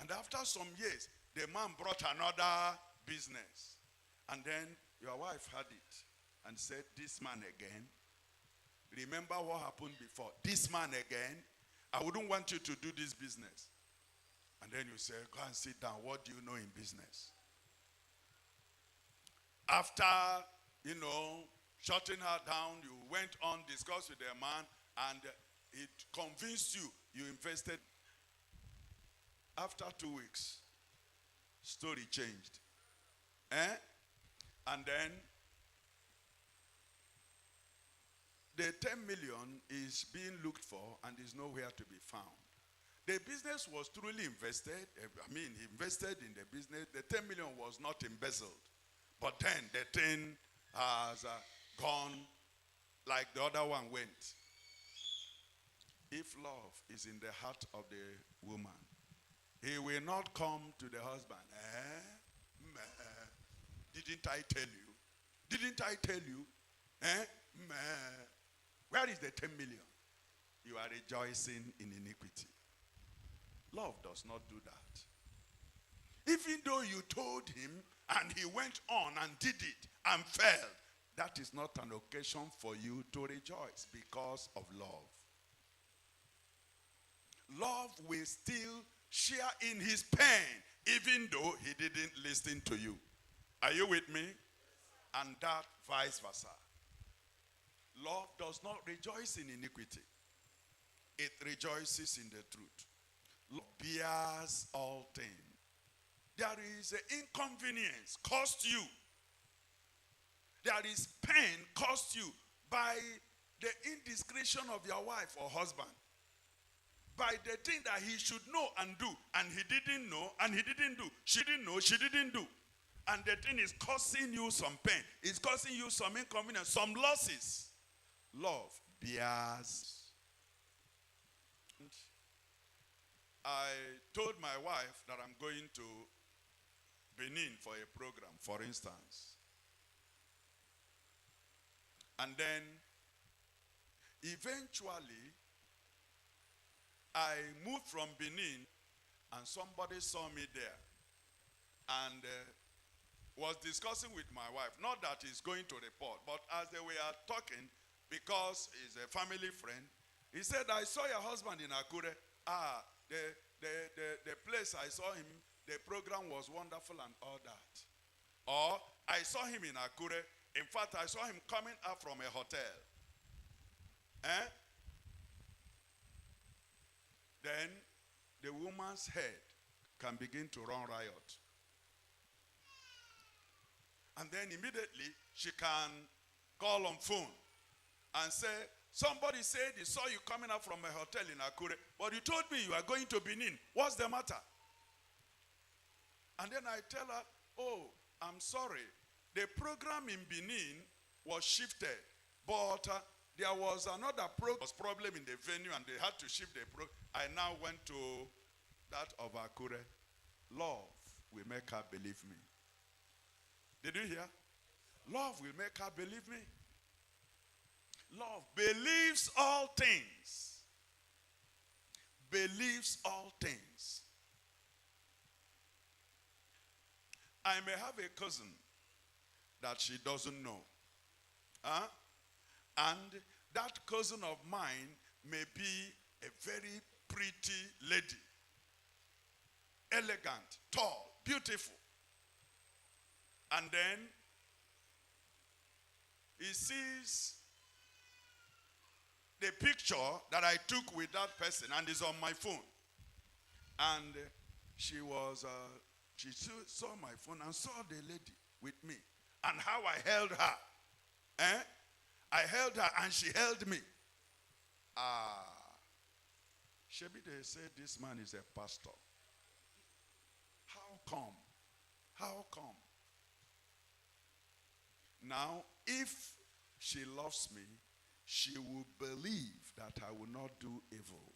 And after some years, the man brought another business. And then your wife had it and said, this man again. Remember what happened before. This man again. I wouldn't want you to do this business. And then you say, go and sit down. What do you know in business? After, shutting her down, you went on, discussed with the man, and it convinced you. You invested. After 2 weeks, story changed. And then the 10 million is being looked for and is nowhere to be found. The business was truly invested. He invested in the business. The 10 million was not embezzled. But then the thing has gone like the other one went. If love is in the heart of the woman, he will not come to the husband. Didn't I tell you? Didn't I tell you? Where is the 10 million? You are rejoicing in iniquity. Love does not do that. Even though you told him and he went on and did it and failed, that is not an occasion for you to rejoice because of love. Love will still share in his pain even though he didn't listen to you. Are you with me? And that vice versa. Love does not rejoice in iniquity. It rejoices in the truth. Love bears all things. There is an inconvenience caused you. There is pain caused you by the indiscretion of your wife or husband. By the thing that he should know and do, and he didn't know, and he didn't do. She didn't know, she didn't do. And the thing is causing you some pain. It's causing you some inconvenience, some losses. Love bears. I told my wife that I'm going to Benin for a program, for instance. And then, eventually, I moved from Benin, and somebody saw me there. And was discussing with my wife. Not that he's going to report, but as they were talking, because he's a family friend, he said, I saw your husband in Akure. The place I saw him, the program was wonderful and all that. Or, I saw him in Akure. In fact, I saw him coming up from a hotel. Then, the woman's head can begin to run riot. And then immediately, she can call on phone and say, somebody said he saw you coming up from a hotel in Akure, but you told me you are going to Benin. What's the matter? And then I tell her, oh, I'm sorry. The program in Benin was shifted, but there was another problem in the venue and they had to shift the program. I now went to that of Akure. Love will make her believe me. Did you hear? Love will make her believe me. Love believes all things. Believes all things. I may have a cousin that she doesn't know. And that cousin of mine may be a very pretty lady. Elegant, tall, beautiful. And then he sees the picture that I took with that person and is on my phone. And she saw my phone and saw the lady with me. And how I held her. I held her and she held me. Shebi, they say this man is a pastor. How come? How come? Now, if she loves me, she will believe that I will not do evil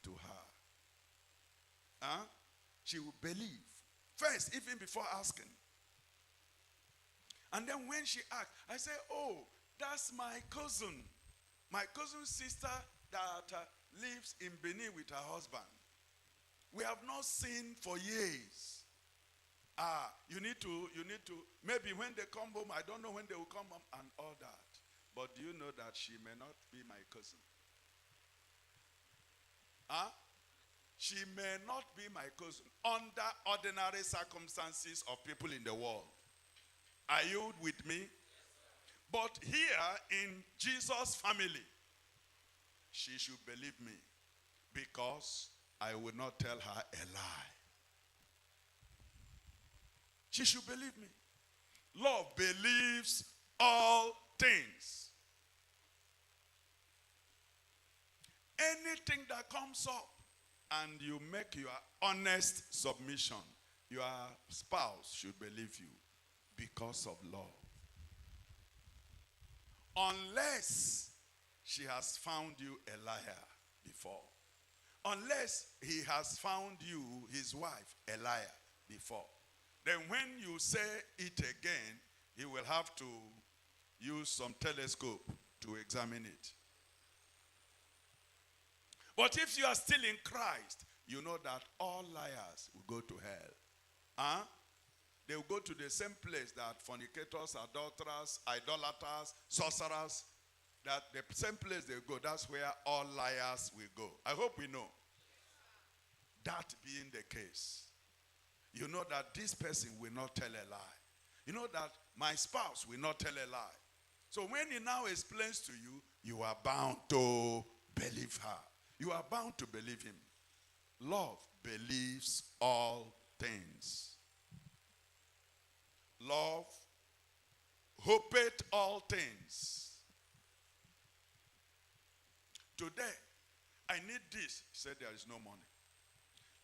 to her. She will believe. First, even before asking. And then when she asked, I say, oh, that's my cousin. My cousin's sister that lives in Benin with her husband. We have not seen for years. You need to, maybe when they come home, I don't know when they will come home and all that. But do you know that she may not be my cousin? She may not be my cousin under ordinary circumstances of people in the world. Are you with me? But here in Jesus' family, she should believe me because I will not tell her a lie. She should believe me. Love believes all things. Anything that comes up and you make your honest submission, your spouse should believe you because of love. Unless she has found you a liar before. Unless he has found you, his wife, a liar before. Then when you say it again, he will have to use some telescope to examine it. But if you are still in Christ, you know that all liars will go to hell. They will go to the same place that fornicators, adulterers, idolaters, sorcerers, that the same place they go, that's where all liars will go. I hope we know. That being the case, you know that this person will not tell a lie. You know that my spouse will not tell a lie. So when he now explains to you, you are bound to believe her. You are bound to believe him. Love believes all things. Love hopeth all things. Today, I need this. He said there is no money.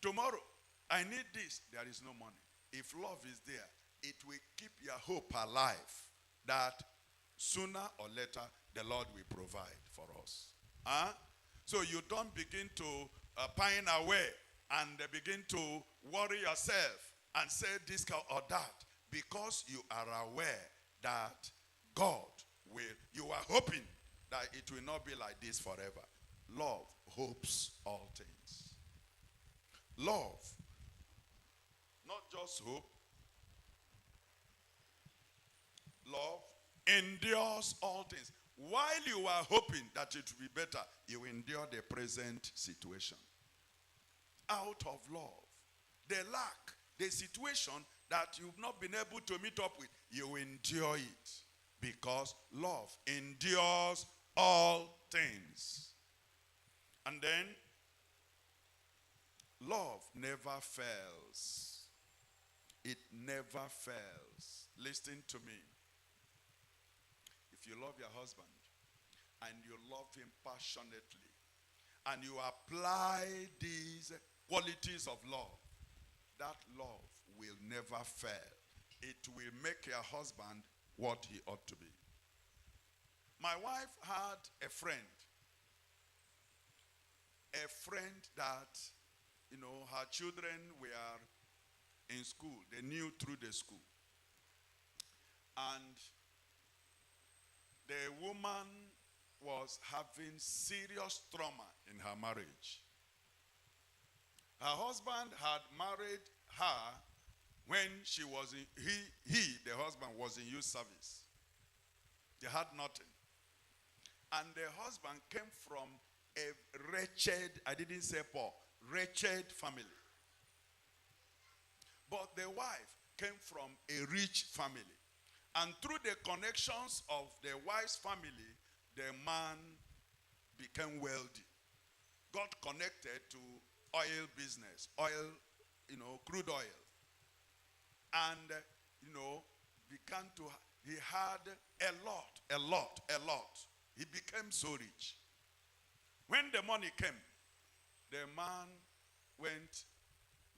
Tomorrow, I need this. There is no money. If love is there, it will keep your hope alive that sooner or later the Lord will provide for us. So you don't begin to pine away and begin to worry yourself and say this or that, because you are aware that God will, you are hoping that it will not be like this forever. Love hopes all things. Love, not just hope. Love endures all things. While you are hoping that it will be better, you endure the present situation. Out of love. The lack, the situation that you've not been able to meet up with, you endure it. Because love endures all things. And then, love never fails. It never fails. Listen to me. If you love your husband and you love him passionately and you apply these qualities of love, that love will never fail. It will make your husband what he ought to be. My wife had a friend that, her children were in school. They knew through the school. And the woman was having serious trauma in her marriage. Her husband had married her when she was in, the husband was in youth service. They had nothing. And the husband came from a wretched, I didn't say poor, wretched family. But the wife came from a rich family. And through the connections of the wife's family, the man became wealthy. Got connected to oil business, crude oil. And, began to, he had a lot. He became so rich. When the money came, the man went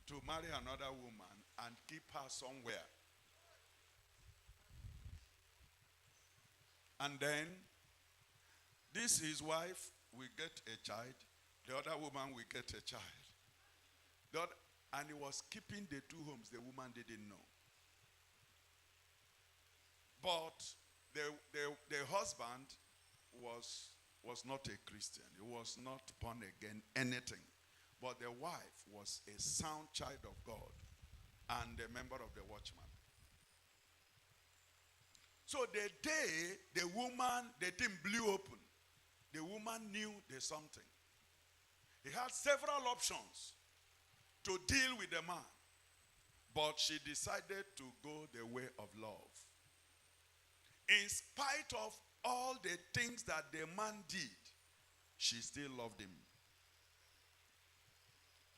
to marry another woman and keep her somewhere. And then, this his wife will get a child. The other woman will get a child. And he was keeping the two homes. The woman didn't know. But the husband was not a Christian. He was not born again, anything. But the wife was a sound child of God and a member of the watchman. So the day the thing blew open, the woman knew there's something. He had several options to deal with the man, but she decided to go the way of love. In spite of all the things that the man did, she still loved him.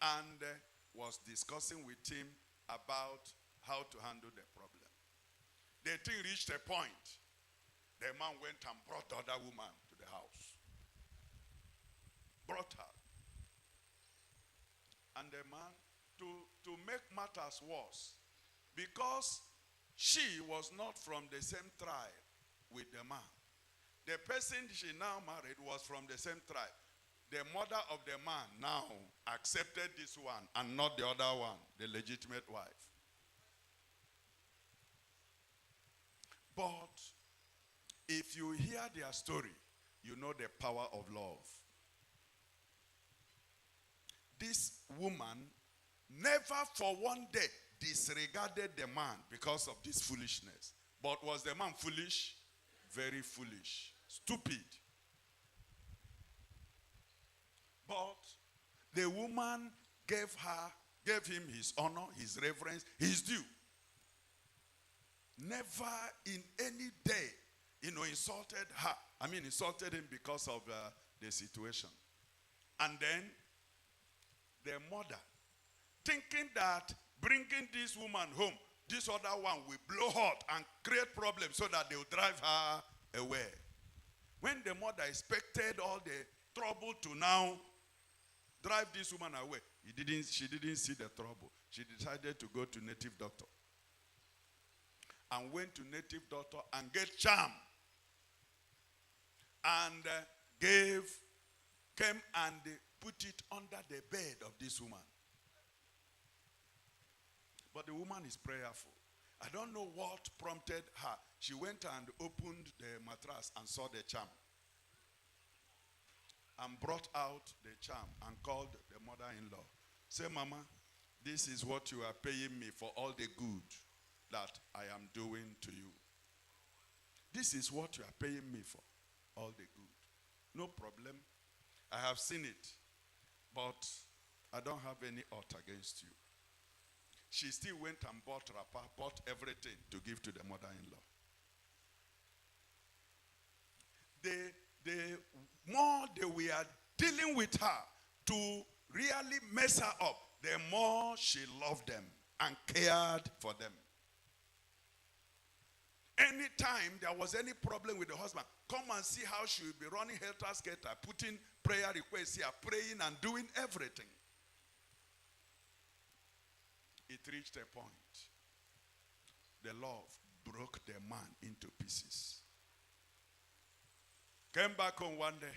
And was discussing with him about how to handle the problem. The thing reached a point. The man went and brought the other woman to the house. Brought her. And the man, to make matters worse, because she was not from the same tribe with the man. The person she now married was from the same tribe. The mother of the man now accepted this one and not the other one, the legitimate wife. But if you hear their story, you know the power of love. This woman never for one day disregarded the man because of this foolishness. But was the man foolish? Very foolish. Stupid. But the woman gave him his honor, his reverence, his due. Never in any day, insulted her. Insulted him because of the situation. And then the mother, thinking that bringing this woman home, this other one will blow hot and create problems so that they will drive her away. When the mother expected all the trouble to now drive this woman away, she didn't see the trouble. She decided to go to native doctor. And went to native doctor and get charm. And came and put it under the bed of this woman. But the woman is prayerful. I don't know what prompted her. She went and opened the mattress and saw the charm. And brought out the charm and called the mother-in-law. Say, Mama, this is what you are paying me for all the good that I am doing to you. This is what you are paying me for, all the good. No problem. I have seen it, but I don't have any ought against you. She still went and bought wrapper, bought everything to give to the mother-in-law. The more they were dealing with her to really mess her up, the more she loved them and cared for them. Anytime there was any problem with the husband, come and see how she will be running helter-skelter, putting prayer requests here, praying and doing everything. It reached a point. The love broke the man into pieces. Came back home one day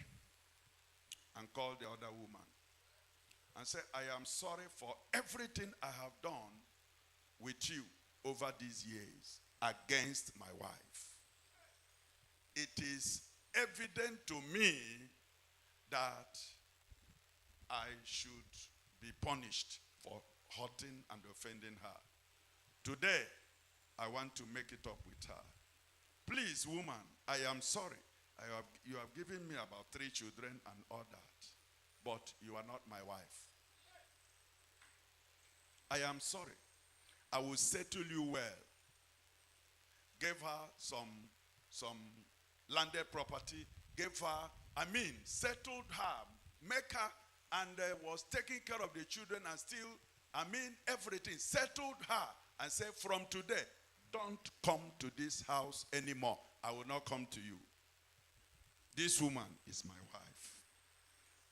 and called the other woman and said, I am sorry for everything I have done with you over these years against my wife. It is evident to me that I should be punished for hurting and offending her. Today, I want to make it up with her. Please, woman, I am sorry. You have given me about 3 children and all that, but you are not my wife. I am sorry. I will settle you well. Gave her some landed property, settled her, make her, and was taking care of the children and still, everything. Settled her and said, from today, don't come to this house anymore. I will not come to you. This woman is my wife.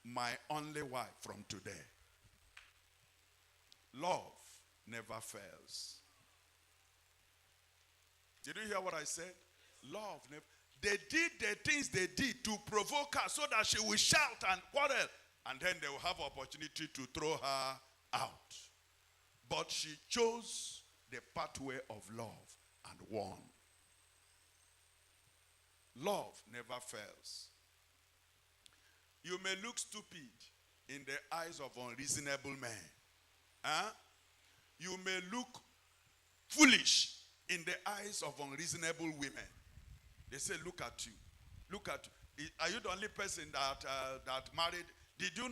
My only wife from today. Love never fails. Did you hear what I said? Love never. They did the things they did to provoke her so that she will shout and quarrel. And then they will have opportunity to throw her out. But she chose the pathway of love and won. Love never fails. You may look stupid in the eyes of unreasonable men. Huh? You may look foolish in the eyes of unreasonable women. They say, look at you. Look at you. Are you the only person that married? Did you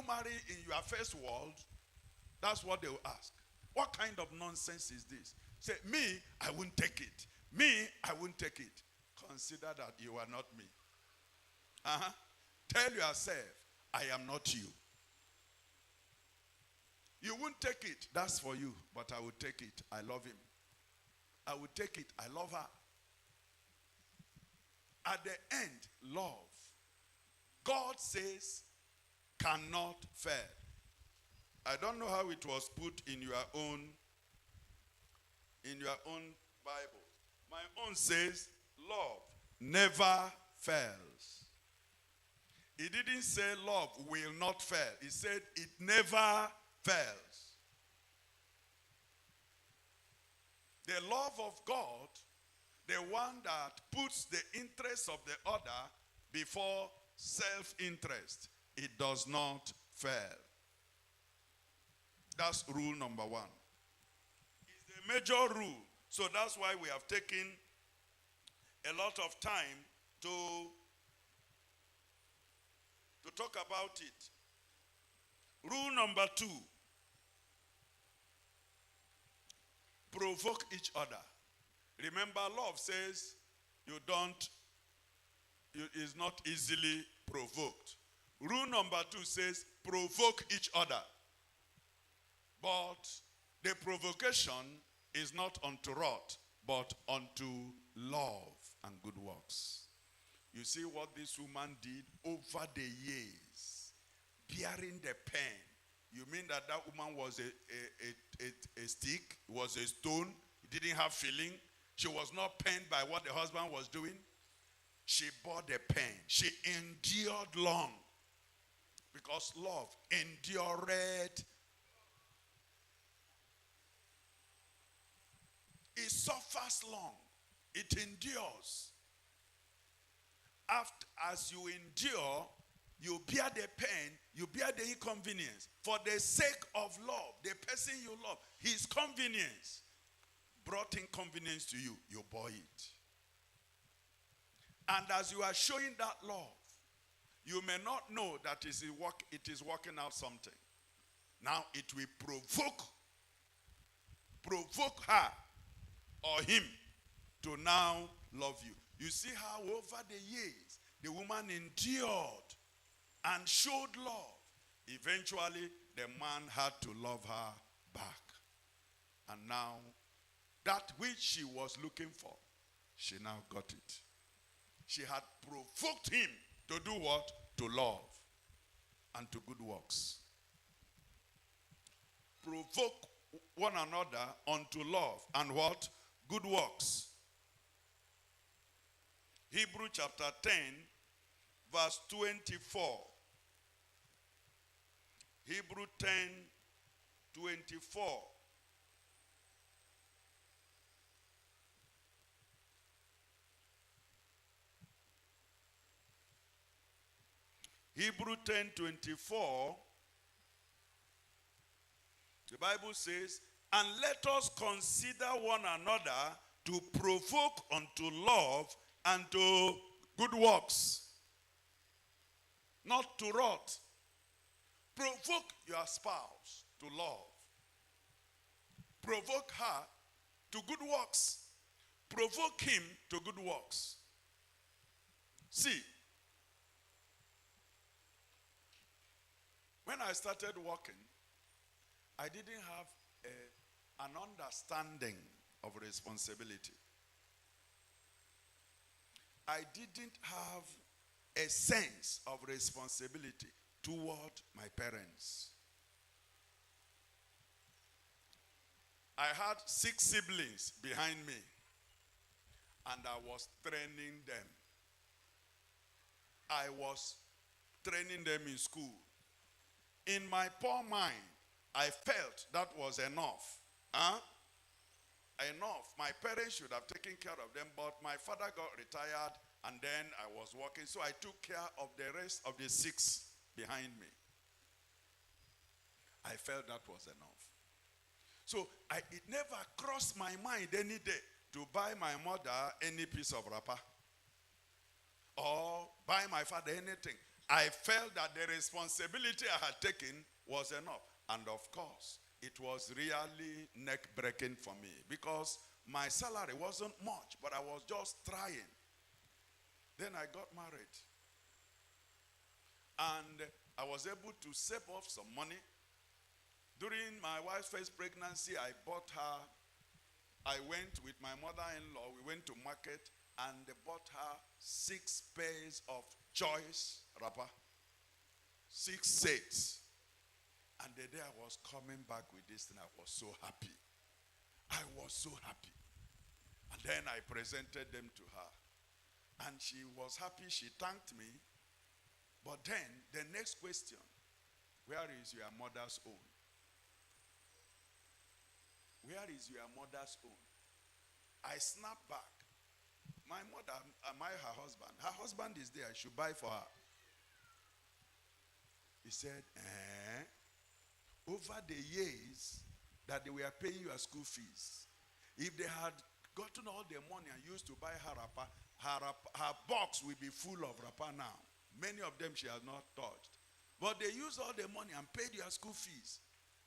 marry in your first world? That's what they will ask. What kind of nonsense is this? Say, me, I won't take it. Me, I won't take it. Consider that you are not me. Tell yourself, I am not you. You won't take it. That's for you. But I will take it. I love him. I will take it. I love her. At the end, love, God says, cannot fail. I don't know how it was put in your own Bible. My own says, love never fails. It didn't say love will not fail. It said it never fails. The love of God, the one that puts the interest of the other before self-interest, it does not fail. That's rule number one. It's the major rule. So that's why we have taken a lot of time to talk about it. Rule number 2. Provoke each other. Remember, love says is not easily provoked. Rule number 2 says provoke each other. But the provocation is not unto wrath, but unto love and good works. You see what this woman did over the years, bearing the pain. You mean that woman was a stick, was a stone, didn't have feeling? She was not pained by what the husband was doing? She bore the pain. She endured long. Because love endured. It suffers long. It endures. As you endure, you bear the pain, you bear the inconvenience. For the sake of love, the person you love, his convenience brought inconvenience to you, you bore it. And as you are showing that love, you may not know that it is working out something. Now it will provoke her or him to now love you. You see how over the years, the woman endured and showed love. Eventually, the man had to love her back. And now, that which she was looking for, she now got it. She had provoked him to do what? To love and to good works. Provoke one another unto love and what? Good works. Hebrews chapter 10, verse 24. Hebrews 10, 24. Hebrews 10, 24. The Bible says, and let us consider one another to provoke unto love and to good works. Not to wrath. Provoke your spouse to love. Provoke her to good works. Provoke him to good works. See, when I started working, I didn't have an understanding of responsibility. I didn't have a sense of responsibility toward my parents. I had 6 siblings behind me, and I was training them. I was training them in school. In my poor mind, I felt that was enough. Enough. My parents should have taken care of them, but my father got retired, and then I was working, so I took care of the rest of the 6 behind me. I felt that was enough. So it never crossed my mind any day to buy my mother any piece of wrapper or buy my father anything. I felt that the responsibility I had taken was enough. And of course, it was really neck-breaking for me because my salary wasn't much, but I was just trying. Then I got married. And I was able to save up some money. During my wife's first pregnancy, I bought her, I went with my mother-in-law, we went to market and they bought her 6 pairs of choice wrapper. 6 sets. And the day I was coming back with this thing, I was so happy. I was so happy. And then I presented them to her. And she was happy, she thanked me. But then, the next question, where is your mother's own? Where is your mother's own? I snapped back. My mother, am I her husband? Her husband is there, I should buy for her. He said, over the years that they were paying your school fees, if they had gotten all the money and used to buy her wrapper, her box will be full of wrapper now. Many of them she has not touched. But they used all the money and paid your school fees.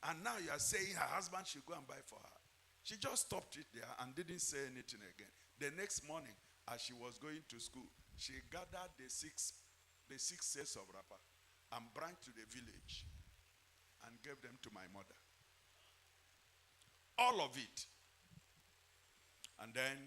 And now you are saying her husband should go and buy for her. She just stopped it there and didn't say anything again. The next morning, as she was going to school, she gathered the six sets of wrapper and brought to the village and gave them to my mother. All of it. And then